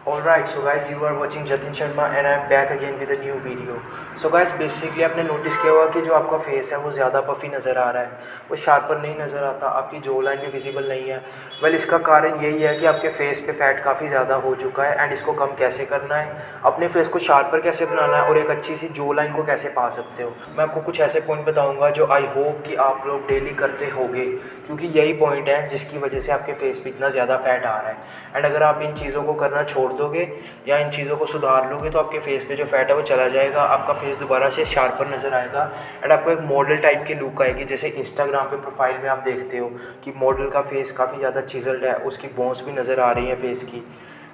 Alright, so guys, you are watching Jatin Sharma and I'm back again with a new video. So guys, basically आपने notice किया होगा कि जो आपका face है वो ज़्यादा पफी नज़र आ रहा है, वो शार्पर नहीं नज़र आता, आपकी जो लाइन भी विजिबल नहीं है। वेल इसका कारण यही है कि आपके फेस पे फैट काफ़ी ज़्यादा हो चुका है एंड इसको कम कैसे करना है, अपने फेस को शार्पर कैसे बनाना है और एक अच्छी सी जो लाइन को कैसे पा सकते हो। मैं आपको कुछ ऐसे पॉइंट बताऊँगा जो आई होप कि आप लोग डेली करते होगे, क्योंकि यही पॉइंट है जिसकी वजह से आपके फेस पे इतना ज़्यादा फैट आ रहा है। एंड अगर आप इन चीज़ों को करना छोड़ दोगे या इन चीज़ों को सुधार लोगे तो आपके फेस पे जो फैट है वो चला जाएगा, आपका फेस दोबारा से शार्पर नज़र आएगा एंड आपको एक मॉडल टाइप की लुक आएगी। जैसे इंस्टाग्राम पे प्रोफाइल में आप देखते हो कि मॉडल का फेस काफ़ी ज़्यादा चिजल्ड है, उसकी बोन्स भी नज़र आ रही हैं, फेस की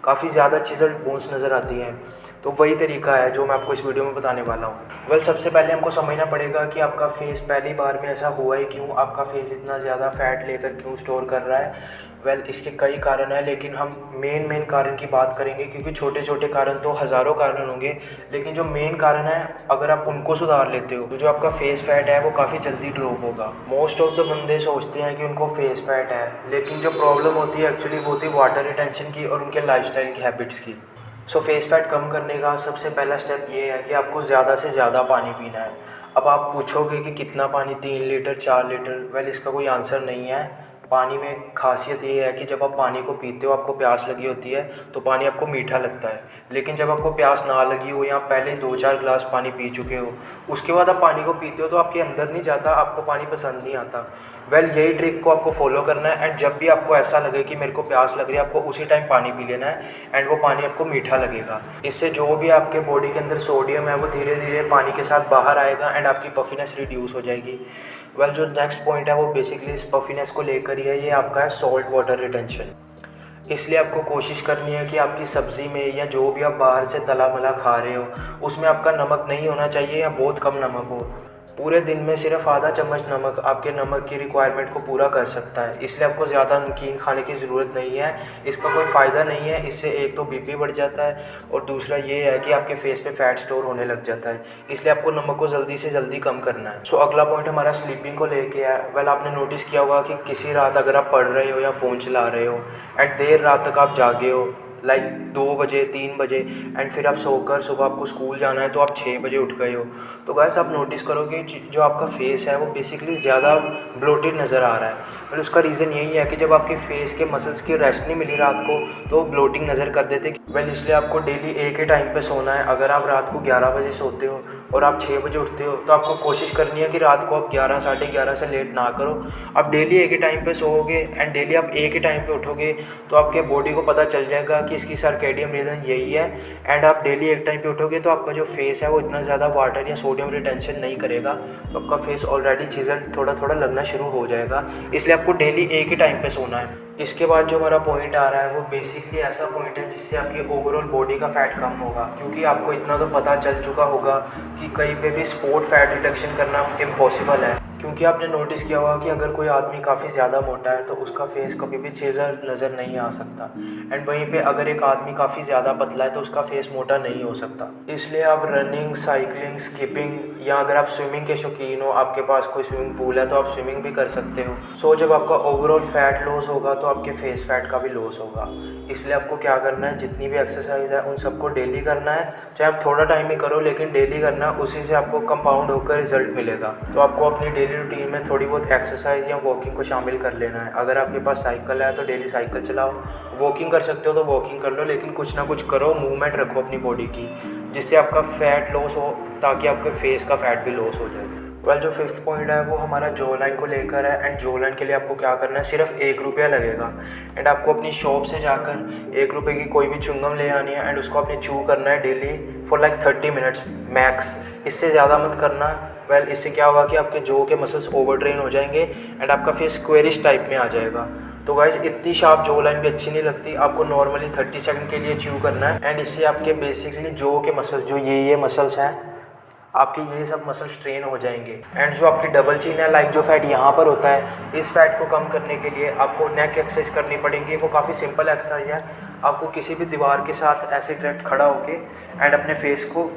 काफ़ी ज़्यादा चिजल्ड बोन्स नज़र आती हैं। तो वही तरीका है जो मैं आपको इस वीडियो में बताने वाला हूँ। वेल सबसे पहले हमको समझना पड़ेगा कि आपका फेस पहली बार में ऐसा हुआ ही क्यों, आपका फेस इतना ज़्यादा फैट लेकर क्यों स्टोर कर रहा है। वेल इसके कई कारण हैं, लेकिन हम मेन कारण की बात करेंगे, क्योंकि छोटे छोटे कारण तो हज़ारों कारण होंगे, लेकिन जो मेन कारण है अगर आप उनको सुधार लेते हो तो जो आपका फेस फैट है वो काफ़ी जल्दी ड्रॉप होगा। मोस्ट ऑफ द बंदे सोचते हैं कि उनको फेस फैट है, लेकिन जो प्रॉब्लम होती है एक्चुअली वो होती है वाटर रिटेंशन की और उनके लाइफस्टाइल की हैबिट्स की। सो फेस फैट कम करने का सबसे पहला स्टेप ये है कि आपको ज़्यादा से ज़्यादा पानी पीना है। अब आप पूछोगे कि कितना पानी, 3 लीटर 4 लीटर? वेल इसका कोई आंसर नहीं है। पानी में खासियत ये है कि जब आप पानी को पीते हो, आपको प्यास लगी होती है तो पानी आपको मीठा लगता है, लेकिन जब आपको प्यास ना लगी हो या आप पहले 2-4 गिलास पानी पी चुके हो, उसके बाद आप पानी को पीते हो तो आपके अंदर नहीं जाता, आपको पानी पसंद नहीं आता। वेल यही ट्रिक को आपको फॉलो करना है एंड जब भी आपको ऐसा लगे कि मेरे को प्यास लग रही है, आपको उसी टाइम पानी पी लेना है एंड वो पानी आपको मीठा लगेगा। इससे जो भी आपके बॉडी के अंदर सोडियम है वो धीरे धीरे पानी के साथ बाहर आएगा एंड आपकी पफीनेस रिड्यूस हो जाएगी। वेल जो नेक्स्ट पॉइंट है वो बेसिकली इस पफीनेस को लेकर ही है, ये आपका है सॉल्ट वाटर रिटेंशन। इसलिए आपको कोशिश करनी है कि आपकी सब्ज़ी में या जो भी आप बाहर से तला मला खा रहे हो उसमें आपका नमक नहीं होना चाहिए या बहुत कम नमक हो। पूरे दिन में सिर्फ आधा चम्मच नमक आपके नमक की रिक्वायरमेंट को पूरा कर सकता है, इसलिए आपको ज़्यादा नमकीन खाने की ज़रूरत नहीं है। इसका कोई फ़ायदा नहीं है, इससे एक तो बीपी बढ़ जाता है और दूसरा ये है कि आपके फेस पे फैट स्टोर होने लग जाता है, इसलिए आपको नमक को जल्दी से जल्दी कम करना है। सो अगला पॉइंट हमारा स्लीपिंग को लेके है। वेल आपने नोटिस किया होगा कि किसी रात अगर आप पढ़ रहे हो या फ़ोन चला रहे हो एंड देर रात तक आप जागे हो, लाइक 2 बजे 3 बजे, एंड फिर आप सोकर सुबह आपको स्कूल जाना है तो आप 6 बजे उठ गए हो, तो गैस आप नोटिस करोगे जो आपका फेस है वो बेसिकली ज़्यादा ब्लोटेड नज़र आ रहा है। और उसका रीज़न यही है कि जब आपके फेस के मसल्स की रेस्ट नहीं मिली रात को तो ब्लोटिंग नज़र कर देते। वेल इसलिए आपको डेली एक ही टाइम पे सोना है। अगर आप रात को 11 बजे सोते हो और आप 6 बजे उठते हो तो आपको कोशिश करनी है कि रात को आप 11 साढ़े 11 से लेट ना करो। आप डेली एक ही टाइम पे सोओगे एंड डेली आप एक ही टाइम पे उठोगे तो आपके बॉडी को पता चल जाएगा कि इसकी सर्केडियन रिदम यही है एंड आप डेली एक टाइम पे उठोगे तो आपका जो फेस है वो इतना ज़्यादा वाटर या सोडियम रिटेंशन नहीं करेगा, तो आपका फेस ऑलरेडी चीज़ें थोड़ा थोड़ा लगना शुरू हो जाएगा। इसलिए आपको डेली एक ही टाइम पे सोना है। इसके बाद जो हमारा पॉइंट आ रहा है वो बेसिकली ऐसा पॉइंट है जिससे आपकी ओवरऑल बॉडी का फैट कम होगा, क्योंकि आपको इतना तो पता चल चुका होगा कि कहीं पे भी स्पोर्ट फैट रिडक्शन करना इम्पॉसिबल है। क्योंकि आपने नोटिस किया होगा कि अगर कोई आदमी काफ़ी ज़्यादा मोटा है तो उसका फेस कभी भी चिजल नज़र नहीं आ सकता, एंड वहीं पे अगर एक आदमी काफ़ी ज़्यादा पतला है तो उसका फेस मोटा नहीं हो सकता। इसलिए आप रनिंग, साइकिलिंग, स्किपिंग या अगर आप स्विमिंग के शौकीन हो, आपके पास कोई स्विमिंग पूल है तो आप स्विमिंग भी कर सकते हो। सो जब आपका ओवरऑल फैट लॉस होगा तो आपके फेस फैट का भी लॉस होगा। इसलिए आपको क्या करना है, जितनी भी एक्सरसाइज है उन सबको डेली करना है, चाहे आप थोड़ा टाइम ही करो लेकिन डेली करना, उसी से आपको कंपाउंड होकर रिजल्ट मिलेगा। तो आपको अपनी डेली रूटीन में थोड़ी बहुत एक्सरसाइज या वॉकिंग को शामिल कर लेना है। अगर आपके पास साइकिल है तो डेली साइकिल चलाओ, वॉकिंग कर सकते हो तो वॉकिंग कर लो, लेकिन कुछ ना कुछ करो, मूवमेंट रखो अपनी बॉडी की, जिससे आपका फैट लॉस हो ताकि आपके फेस का फैट भी लॉस हो जाए। वेल जो फिफ्थ पॉइंट है वो हमारा जो लाइन को लेकर है, एंड जो लाइन के लिए आपको क्या करना है, सिर्फ 1 रुपया लगेगा एंड आपको अपनी शॉप से जाकर 1 रुपये की कोई भी च्युइंगम ले आनी है एंड उसको आपने चू करना है daily for like 30 minutes max, इससे ज़्यादा मत करना। वेल इससे क्या होगा कि आपके जो के मसल्स ओवर ट्रेन हो जाएंगे एंड आपका फेस स्क्वेरिश टाइप में आ जाएगा। तो गाइस इतनी शार्प जो लाइन भी अच्छी नहीं लगती, आपको नॉर्मली 30 सेकंड के लिए च्यू करना है एंड इससे आपके बेसिकली जो के मसल्स, जो ये मसल्स हैं आपके, ये सब मसल्स ट्रेन हो जाएंगे। एंड जो आपकी डबल चिन है, लाइक जो फैट यहाँ पर होता है, इस फैट को कम करने के लिए आपको नेक एक्सरसाइज करनी पड़ेगी। वो काफ़ी सिंपल एक्सरसाइज है, आपको किसी भी दीवार के साथ ऐसे डायरेक्ट खड़ा होके एंड अपने फेस को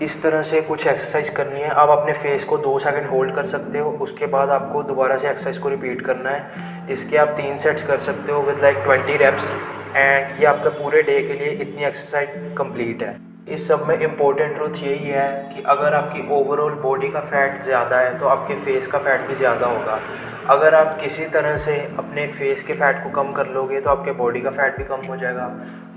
इस तरह से कुछ एक्सरसाइज करनी है। आप अपने फेस को 2 सेकंड होल्ड कर सकते हो, उसके बाद आपको दोबारा से एक्सरसाइज को रिपीट करना है। इसके आप 3 सेट्स कर सकते हो विद लाइक 20 रेप्स, एंड ये आपके पूरे डे के लिए इतनी एक्सरसाइज कंप्लीट है। इस सब में इम्पोर्टेंट ट्रूथ यही है कि अगर आपकी ओवरऑल बॉडी का फ़ैट ज़्यादा है तो आपके फेस का फ़ैट भी ज़्यादा होगा। अगर आप किसी तरह से अपने फेस के फ़ैट को कम कर लोगे तो आपके बॉडी का फ़ैट भी कम हो जाएगा,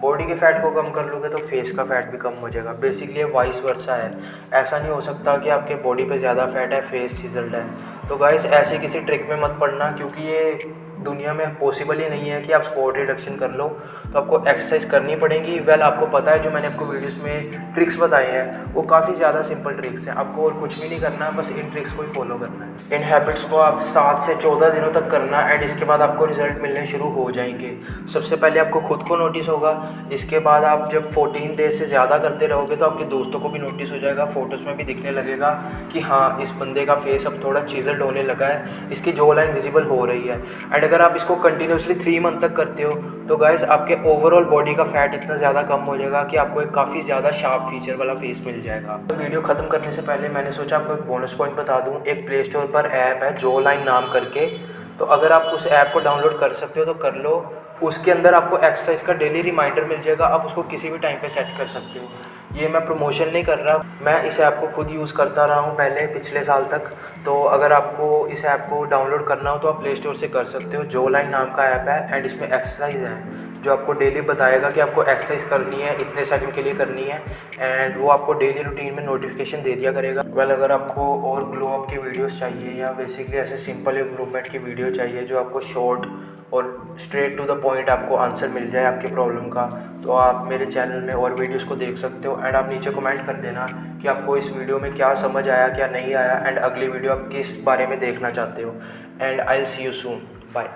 बॉडी के फ़ैट को कम कर लोगे तो फेस का फ़ैट भी कम हो जाएगा। बेसिकली ये वाइस वर्सा है। ऐसा नहीं हो सकता कि आपके बॉडी पे ज़्यादा फ़ैट है, फेस चिज़ल्ड है। तो गाइस ऐसे किसी ट्रिक में मत पड़ना, क्योंकि ये दुनिया में पॉसिबल ही नहीं है कि आप स्पॉट रिडक्शन कर लो। तो आपको एक्सरसाइज करनी पड़ेगी। वेल आपको पता है जो मैंने आपको वीडियोस में ट्रिक्स बताए हैं वो काफ़ी ज़्यादा सिंपल ट्रिक्स हैं। आपको और कुछ भी नहीं करना, बस इन ट्रिक्स को ही फॉलो करना है। इन हैबिट्स को आप 7 से 14 दिनों तक करना, एंड इसके बाद आपको रिजल्ट मिलने शुरू हो जाएंगे। सबसे पहले आपको खुद को नोटिस होगा, इसके बाद आप जब 14 डेज से ज़्यादा करते रहोगे तो आपके दोस्तों को भी नोटिस हो जाएगा, फ़ोटोज़ में भी दिखने लगेगा कि हाँ इस बंदे का फेस अब थोड़ा चिज़ल्ड होने लगा है, इसकी जॉ लाइन विजिबल हो रही है। एंड अगर आप इसको कंटिन्यूसली 3 मंथ तक करते हो तो गाइस आपके ओवरऑल बॉडी का फैट इतना ज़्यादा कम हो जाएगा कि आपको एक काफ़ी ज़्यादा शार्प फीचर वाला फेस मिल जाएगा। तो वीडियो ख़त्म करने से पहले मैंने सोचा आपको एक बोनस पॉइंट बता दूं। एक प्ले स्टोर पर ऐप है जॉ लाइन नाम करके, तो अगर आप उस ऐप को डाउनलोड कर सकते हो तो कर लो। उसके अंदर आपको एक्सरसाइज का डेली रिमाइंडर मिल जाएगा, आप उसको किसी भी टाइम पे सेट कर सकते हो। ये मैं प्रमोशन नहीं कर रहा, मैं इस ऐप को खुद यूज़ करता रहा हूँ पहले पिछले साल तक। तो अगर आपको इस ऐप को डाउनलोड करना हो तो आप प्ले स्टोर से कर सकते हो। जॉ लाइन नाम का ऐप है, एंड इसमें एक्सरसाइज है जो आपको डेली बताएगा कि आपको एक्सरसाइज करनी है, इतने सेकंड के लिए करनी है, एंड वो आपको डेली रूटीन में नोटिफिकेशन दे दिया करेगा। वेल अगर आपको और ग्लो अप की वीडियोस चाहिए या बेसिकली ऐसे सिंपल इम्प्रूवमेंट की वीडियो चाहिए जो आपको शॉर्ट और स्ट्रेट टू द पॉइंट आपको आंसर मिल जाए आपकी प्रॉब्लम का, तो आप मेरे चैनल में और वीडियोस को देख सकते हो। एंड आप नीचे कमेंट कर देना कि आपको इस वीडियो में क्या समझ आया, क्या नहीं आया, एंड अगली वीडियो आप किस बारे में देखना चाहते हो। And I will see you soon, bye.